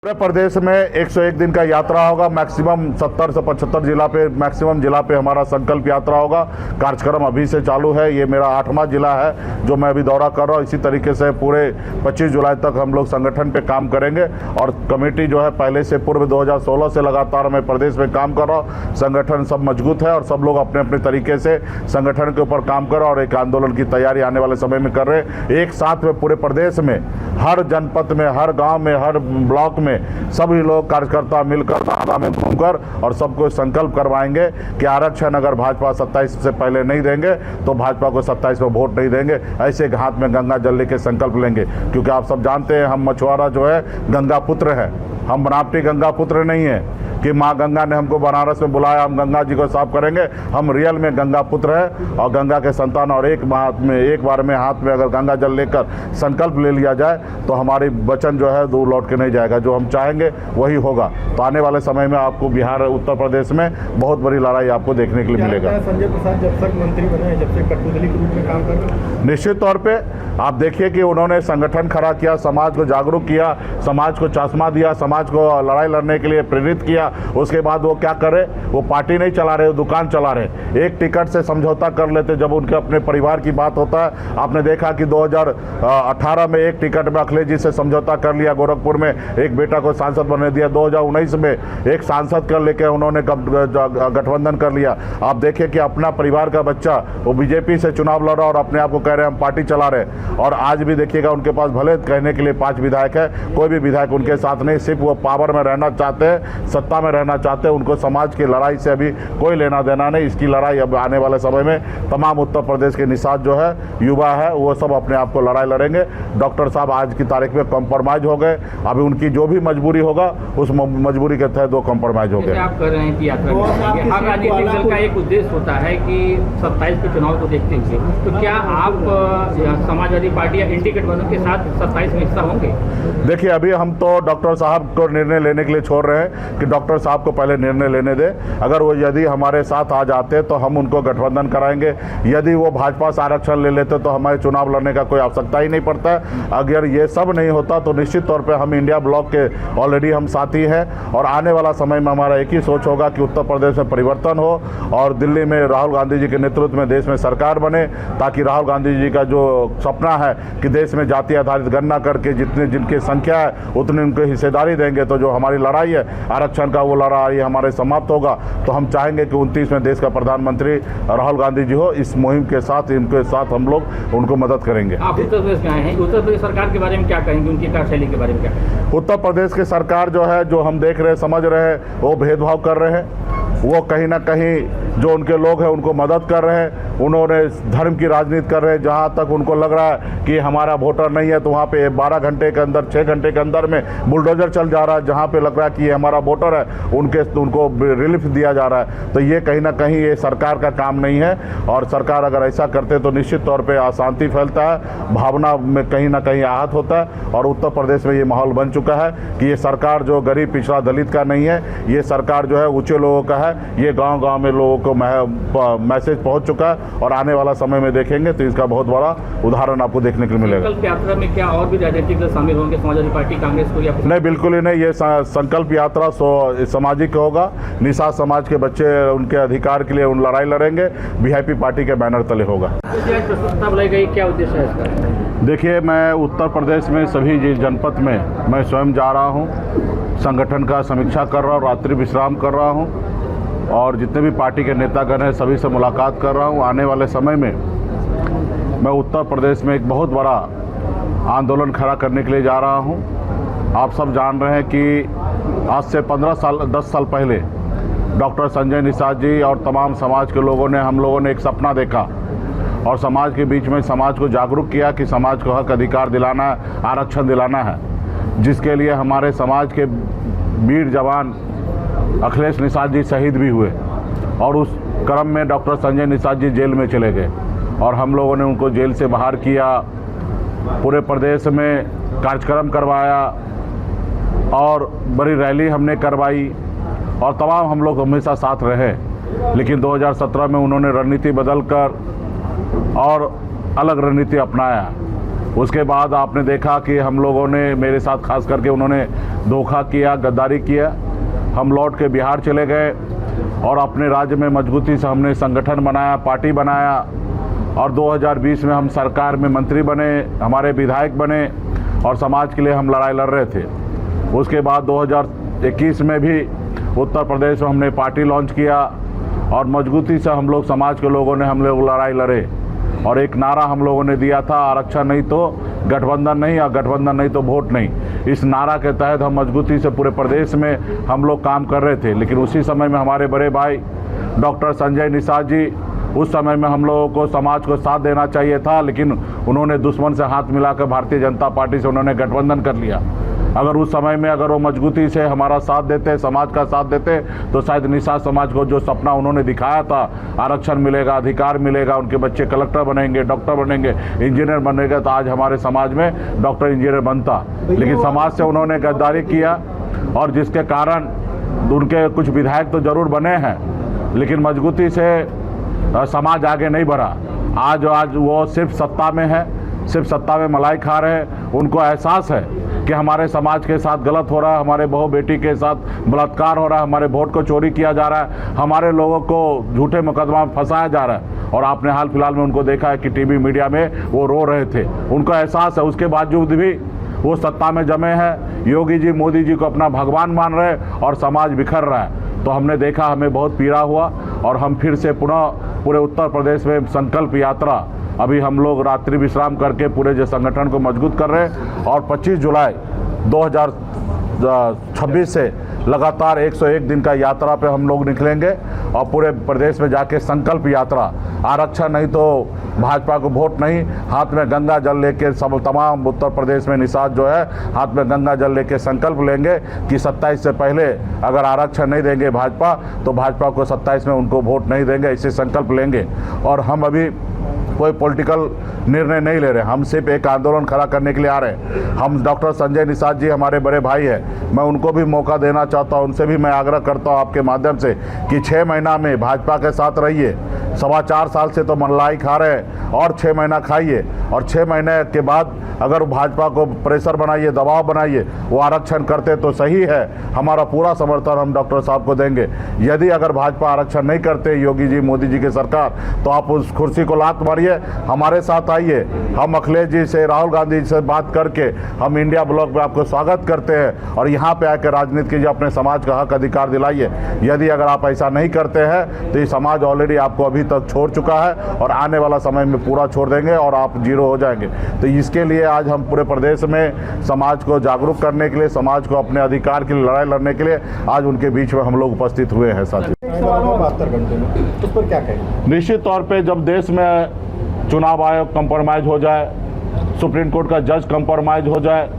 पूरे प्रदेश में 101 दिन का यात्रा होगा। मैक्सिमम 70 से 75 जिला पे मैक्सिमम जिला पे हमारा संकल्प यात्रा होगा। कार्यक्रम अभी से चालू है। ये मेरा 8वां जिला है जो मैं अभी दौरा कर रहा हूँ। इसी तरीके से पूरे 25 जुलाई तक हम लोग संगठन पे काम करेंगे और कमेटी जो है पहले से पूर्व 2016 से लगातार मैं प्रदेश में काम कर रहा हूँ। संगठन सब मजबूत है और सब लोग अपने अपने तरीके से संगठन के ऊपर काम कर रहे हैं और एक आंदोलन की तैयारी आने वाले समय में कर रहे हैं। एक साथ में पूरे प्रदेश में हर जनपद में, हर गाँव में, हर ब्लॉक में सभी लोग कार्यकर्ता मिलकर तांगा में घूमकर और सबको संकल्प करवाएंगे कि आरक्षण अगर भाजपा 27 से पहले नहीं देंगे तो भाजपा को 27 में वोट नहीं देंगे। ऐसे हाथ में गंगा जल लेके संकल्प लेंगे, क्योंकि आप सब जानते हैं हम मछुआरा जो है गंगा पुत्र है। हम बनावटी गंगा पुत्र नहीं है कि माँ गंगा ने हमको बनारस में बुलाया हम गंगा जी को साफ करेंगे। हम रियल में गंगा पुत्र है और गंगा के संतान। और एक बार में हाथ में अगर गंगा जल लेकर संकल्प ले लिया जाए तो हमारी वचन जो है दूर लौट के नहीं जाएगा। जो हम चाहेंगे वही होगा। तो आने वाले समय में आपको बिहार, उत्तर प्रदेश में बहुत बड़ी लड़ाई आपको देखने के लिए मिलेगा। संजय प्रसाद जब तक मंत्री बने, जब से कठपुतली के रूप में काम कर रहे हैं, निश्चित तौर पे आप देखिए कि उन्होंने संगठन खड़ा किया, समाज को जागरूक किया, समाज को चश्मा दिया, समाज को लड़ाई लड़ने के लिए प्रेरित किया। उसके बाद वो क्या करे, वो पार्टी नहीं चला रहे, वो दुकान चला रहे। एक टिकट से समझौता कर लेते जब उनके अपने परिवार की बात होता है। आपने देखा कि 2018 में एक टिकट में अखिलेश जी से समझौता कर लिया, गोरखपुर में एक बेटा को सांसद बना दिया। 2019 में एक सांसद कर लेके उन्होंने गठबंधन कर लिया। आप देखिए कि अपना परिवार का बच्चा वो बीजेपी से चुनाव लड़ा और अपने आप को कह रहे हैं हम पार्टी चला रहे। और आज भी देखिएगा उनके पास भले कहने के लिए 5 विधायक है, कोई भी विधायक उनके साथ नहीं। सिर्फ वो पावर में रहना चाहते हैं, सत्ता में रहना चाहते हैं। उनको समाज की लड़ाई से अभी कोई लेना देना नहीं। इसकी लड़ाई अब आने वाले समय में तमाम उत्तर प्रदेश के निषाद जो है, युवा है, वो सब अपने आप को लड़ाई लड़ेंगे। डॉक्टर साहब आज की तारीख में कॉम्प्रोमाइज हो गए। अभी उनकी जो भी मजबूरी होगा उस मजबूरी के तहत वो कॉम्प्रोमाइज हो गए। आप कह रहे हैं कि यात्रा हर राजनीतिक दल का एक उद्देश्य होता है कि 27 के चुनाव को देखते हुए, तो क्या आप समाजवादी पार्टी या इंडिकेट वालों के साथ 27 में हिस्सा होंगे? देखिए अभी हम तो डॉक्टर साहब को निर्णय लेने के लिए छोड़ रहे हैं कि डॉक्टर साहब को पहले निर्णय लेने दे। अगर वो यदि हमारे साथ आ जाते तो हम उनको गठबंधन कराएंगे। यदि वो भाजपा से आरक्षण ले लेते तो हमें चुनाव लड़ने का कोई आवश्यकता ही नहीं पड़ता है। अगर ये सब नहीं होता तो निश्चित तौर पर हम इंडिया ब्लॉक के ऑलरेडी हम साथी हैं और आने वाला समय में हमारा एक ही सोच होगा कि उत्तर प्रदेश में परिवर्तन हो और दिल्ली में राहुल गांधी जी के नेतृत्व में देश में सरकार बने, ताकि राहुल गांधी जी का जो सपना है कि देश में जाति आधारित गणना करके जितने जिनकी संख्या है उतनी उनको हिस्सेदारी देंगे तो जो हमारी लड़ाई है आरक्षण का वो लड़ाई हमारे समाप्त होगा। तो हम चाहेंगे कि 29 में देश का प्रधानमंत्री राहुल गांधी जी हो। इस मुहिम के साथ इनके साथ हम लोग उनको मदद करेंगे। आप उत्तर प्रदेश में आए हैं, उत्तर प्रदेश सरकार के बारे में क्या कहेंगे, उनकी कार्यशैली के बारे में क्या कहेंगे? उत्तर प्रदेश की सरकार जो है, जो हम देख रहे हैं, समझ रहे हैं, वो भेदभाव कर रहे हैं। वो कहीं ना कहीं जो उनके लोग हैं उनको मदद कर रहे हैं। उन्होंने धर्म की राजनीति कर रहे हैं। जहाँ तक उनको लग रहा है कि हमारा वोटर नहीं है तो वहाँ पे 12 घंटे के अंदर, 6 घंटे के अंदर में बुलडोजर चल जा रहा है। जहाँ पे लग रहा है कि ये हमारा वोटर है उनको रिलीफ दिया जा रहा है। तो ये कहीं ना कहीं ये सरकार का काम नहीं है। और सरकार अगर ऐसा करते तो निश्चित तौर पर अशांति फैलता है, भावना में कहीं ना कहीं आहत होता है। और उत्तर प्रदेश में ये माहौल बन चुका है कि ये सरकार जो गरीब पिछड़ा दलित का नहीं है, ये सरकार जो है ऊंचे लोगों का है। ये गांव-गांव में लोगों को मैसेज पहुंच चुका है और आने वाला समय में देखेंगे तो इसका बहुत बड़ा उदाहरण आपको देखने को मिलेगा। संकल्प यात्रा में क्या और भी राजनीतिक दल शामिल होंगे, समाजवादी पार्टी, कांग्रेस को? या नहीं, बिल्कुल ही नहीं। ये संकल्प यात्रा सामाजिक होगा। निषाद समाज के बच्चे उनके अधिकार के लिए उन लड़ाई लड़ेंगे। वीआईपी पार्टी के बैनर तले होगा। प्रस्ताव लाई गई, क्या उद्देश्य है इसका? देखिए, मैं उत्तर प्रदेश में सभी जनपद में मैं स्वयं जा रहा हूँ, संगठन का समीक्षा कर रहा हूँ, रात्रि विश्राम कर रहा हूँ और जितने भी पार्टी के नेतागण हैं सभी से मुलाकात कर रहा हूँ। आने वाले समय में मैं उत्तर प्रदेश में एक बहुत बड़ा आंदोलन खड़ा करने के लिए जा रहा हूँ। आप सब जान रहे हैं कि आज से 10 साल पहले डॉक्टर संजय निषाद जी और तमाम समाज के लोगों ने, हम लोगों ने एक सपना देखा और समाज के बीच में समाज को जागरूक किया कि समाज को हक अधिकार दिलाना है, आरक्षण दिलाना है, जिसके लिए हमारे समाज के वीर जवान अखिलेश निषाद जी शहीद भी हुए। और उस क्रम में डॉक्टर संजय निषाद जी जेल में चले गए और हम लोगों ने उनको जेल से बाहर किया। पूरे प्रदेश में कार्यक्रम करवाया और बड़ी रैली हमने करवाई और तमाम हम लोग हमेशा साथ रहे। लेकिन 2017 में उन्होंने रणनीति बदलकर और अलग रणनीति अपनाया। उसके बाद आपने देखा कि हम लोगों ने, मेरे साथ खास करके उन्होंने धोखा किया, गद्दारी किया। हम लौट के बिहार चले गए और अपने राज्य में मजबूती से हमने संगठन बनाया, पार्टी बनाया और 2020 में हम सरकार में मंत्री बने, हमारे विधायक बने और समाज के लिए हम लड़ाई लड़ रहे थे। उसके बाद 2021 में भी उत्तर प्रदेश में हमने पार्टी लॉन्च किया और मजबूती से हम लोग, समाज के लोगों ने हम लोग लड़ाई लड़े और एक नारा हम लोगों ने दिया था, आरक्षण नहीं तो गठबंधन नहीं और गठबंधन नहीं तो वोट नहीं। इस नारा के तहत हम मजबूती से पूरे प्रदेश में हम लोग काम कर रहे थे। लेकिन उसी समय में हमारे बड़े भाई डॉक्टर संजय निषाद जी, उस समय में हम लोगों को, समाज को साथ देना चाहिए था, लेकिन उन्होंने दुश्मन से हाथ मिलाकर भारतीय जनता पार्टी से उन्होंने गठबंधन कर लिया। अगर उस समय में अगर वो मजबूती से हमारा साथ देते, समाज का साथ देते, तो शायद निषाद समाज को जो सपना उन्होंने दिखाया था, आरक्षण मिलेगा, अधिकार मिलेगा, उनके बच्चे कलेक्टर बनेंगे, डॉक्टर बनेंगे, इंजीनियर बनेंगे, तो आज हमारे समाज में डॉक्टर इंजीनियर बनता। लेकिन समाज से उन्होंने गद्दारी किया और जिसके कारण उनके कुछ विधायक तो जरूर बने हैं, लेकिन मजबूती से समाज आगे नहीं बढ़ा। आज वो सिर्फ सत्ता में है, सिर्फ सत्ता में मलाई खा रहे हैं। उनको एहसास है कि हमारे समाज के साथ गलत हो रहा है, हमारे बहू बेटी के साथ बलात्कार हो रहा है, हमारे वोट को चोरी किया जा रहा है, हमारे लोगों को झूठे मुकदमा में फंसाया जा रहा है। और आपने हाल फिलहाल में उनको देखा है कि टीवी मीडिया में वो रो रहे थे। उनको एहसास है, उसके बावजूद भी वो सत्ता में जमे हैं। योगी जी, मोदी जी को अपना भगवान मान रहे हैं और समाज बिखर रहा है। तो हमने देखा, हमें बहुत पीड़ा हुआ और हम फिर से पुनः पूरे उत्तर प्रदेश में संकल्प यात्रा, अभी हम लोग रात्रि विश्राम करके पूरे जो संगठन को मजबूत कर रहे हैं और 25 जुलाई 2026 से लगातार 101 दिन का यात्रा पे हम लोग निकलेंगे और पूरे प्रदेश में जाके संकल्प यात्रा, आरक्षण नहीं तो भाजपा को वोट नहीं, हाथ में गंगा जल लेके सब तमाम उत्तर प्रदेश में निषाद जो है हाथ में गंगा जल लेके संकल्प लेंगे कि 27 से पहले अगर आरक्षण नहीं देंगे भाजपा, तो भाजपा को 27 में उनको वोट नहीं देंगे, ऐसे संकल्प लेंगे। और हम अभी कोई पॉलिटिकल निर्णय नहीं ले रहे, हम सिर्फ एक आंदोलन खड़ा करने के लिए आ रहे हैं। हम डॉक्टर संजय निषाद जी हमारे बड़े भाई हैं, मैं उनको भी मौका देना चाहता हूं, उनसे भी मैं आग्रह करता हूं आपके माध्यम से कि 6 महीना में भाजपा के साथ रहिए। 4.25 साल से तो मलाई खा रहे हैं और 6 महीना खाइए और 6 महीने के बाद अगर भाजपा को प्रेशर बनाइए, दबाव बनाइए, वो आरक्षण करते तो सही है। हमारा पूरा समर्थन हम डॉक्टर साहब को देंगे। यदि अगर भाजपा आरक्षण नहीं करते, योगी जी, मोदी जी की सरकार, तो आप उस कुर्सी को लात मारिए, हमारे साथ आइए। हम अखिलेश जी से, राहुल गांधी जी से बात करके हम इंडिया ब्लॉक में आपको स्वागत करते हैं और यहाँ पे आकर राजनीति कीजिए, अपने समाज का हक अधिकार दिलाइए। यदि अगर आप ऐसा नहीं करते हैं तो ये समाज ऑलरेडी आपको अभी तक छोड़ चुका है और आने वाला समय में पूरा छोड़ देंगे और आप जीरो हो जाएंगे। तो इसके लिए आज हम पूरे प्रदेश में समाज को जागरूक करने के लिए, समाज को अपने अधिकार के लिए लड़ाई लड़ने के लिए आज उनके बीच में हम लोग उपस्थित हुए हैं। साथी, 72 घंटे में उस पर क्या कहेंगे? निश्चित तौर पे जब देश में चुनाव आयोग कंप्रोमाइज हो जाए, सुप्रीम कोर्ट का जज कंप्रोमाइज हो जाए,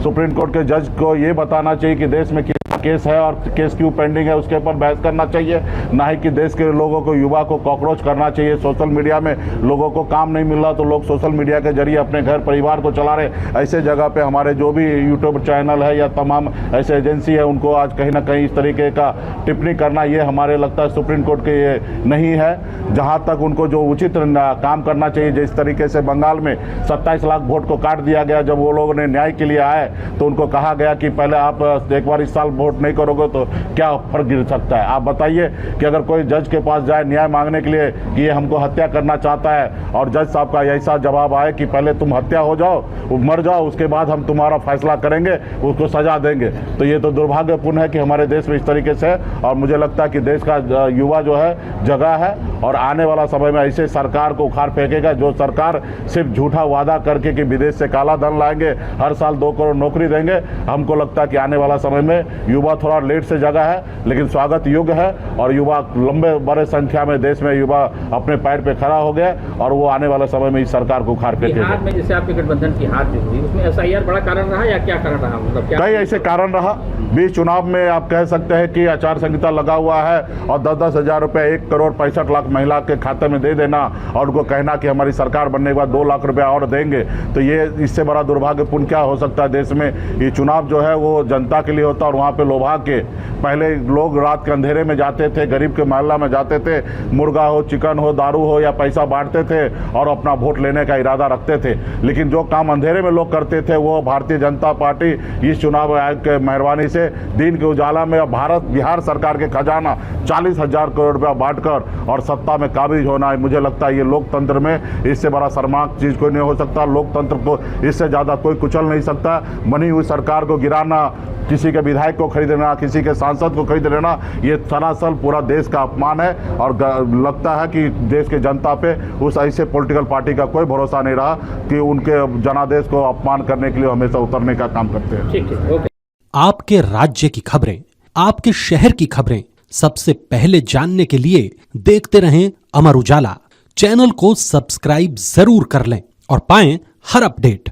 सुप्रीम कोर्ट के जज को ये बताना चाहिए कि देश में केस है और केस क्यों पेंडिंग है, उसके ऊपर बहस करना चाहिए, ना ही कि देश के लोगों को, युवा को कॉकरोच करना चाहिए। सोशल मीडिया में लोगों को काम नहीं मिल रहा तो लोग सोशल मीडिया के जरिए अपने घर परिवार को चला रहे। ऐसे जगह पे हमारे जो भी यूट्यूब चैनल है या तमाम ऐसे एजेंसी है, उनको आज कहीं ना कहीं इस तरीके का टिप्पणी करना, ये हमारे लगता है सुप्रीम कोर्ट के ये नहीं है। जहाँ तक उनको जो उचित काम करना चाहिए, जिस तरीके से बंगाल में 27 लाख वोट को काट दिया गया, जब वो लोगों ने न्याय के लिए आए तो उनको कहा गया कि पहले आप एक बार इस साल वोट नहीं करोगे तो क्या फर्क गिर सकता है। आप बताइए कि अगर कोई जज के पास जाए न्याय मांगने के लिए कि ये हमको हत्या करना चाहता है और जज साहब का ऐसा जवाब आए कि पहले तुम हत्या हो जाओ, मर जाओ, उसके बाद हम तुम्हारा फैसला करेंगे, उसको सजा देंगे, तो ये तो दुर्भाग्यपूर्ण है कि हमारे देश में इस तरीके से। और मुझे लगता है कि देश का युवा जो है जगह है और आने वाला समय में ऐसे सरकार को उखाड़ फेंकेगा जो सरकार सिर्फ झूठा वादा करके कि विदेश से काला धन लाएंगे, हर साल 2 करोड़ नौकरी देंगे। हमको लगता है कि आने वाला समय में युवा थोड़ा लेट से जगह है, लेकिन स्वागत योग्य है और युवा लंबे बड़े संख्या में देश में युवा अपने पैर पे खड़ा हो गया और वो आने वाले समय में इस सरकार को उखाड़ फेंकेगा। बिहार में जैसे आपके गठबंधन की हार जो हुई, उसमें SIR बड़ा कारण रहा या क्या कारण रहा? मतलब क्या कई ऐसे कारण रहा बीच चुनाव में आप कह सकते हैं कि आचार संहिता लगा हुआ है और 10-10 हज़ार रुपये 1,65,00,000 महिला के खाते में दे देना और उनको कहना कि हमारी सरकार बनने के बाद 2 लाख रुपया और देंगे, तो ये इससे बड़ा दुर्भाग्यपूर्ण क्या हो सकता है देश में। ये चुनाव जो है वो जनता के लिए होता है और वहाँ पे लोभा के पहले लोग रात के अंधेरे में जाते थे, गरीब के मोहल्ला में जाते थे, मुर्गा हो, चिकन हो, दारू हो या पैसा बांटते थे और अपना वोट लेने का इरादा रखते थे। लेकिन जो काम अंधेरे में लोग करते थे वो भारतीय जनता पार्टी इस चुनाव आयोग के मेहरबानी से दिन के उजाला में बिहार सरकार के खजाना 40,000 करोड़ रुपया बांटकर और सत्ता में काबिज होना, मुझे लगता है ये लोकतंत्र में इससे बड़ा शर्मनाक चीज़ कोई नहीं हो सकता। लोकतंत्र को इससे ज़्यादा कोई कुचल नहीं सकता। बनी हुई सरकार को गिराना, किसी के विधायक को खरीद लेना, किसी के सांसद को खरीद लेना, ये सरासर पूरा देश का अपमान है और लगता है कि देश के जनता पे उस ऐसे पॉलिटिकल पार्टी का कोई भरोसा नहीं रहा कि उनके जनादेश को अपमान करने के लिए हमेशा उतरने का काम करते हैं। ठीक है, ओके। आपके राज्य की खबरें, आपके शहर की खबरें सबसे पहले जानने के लिए देखते रहें अमर उजाला। चैनल को सब्सक्राइब जरूर कर लें और पाएं हर अपडेट।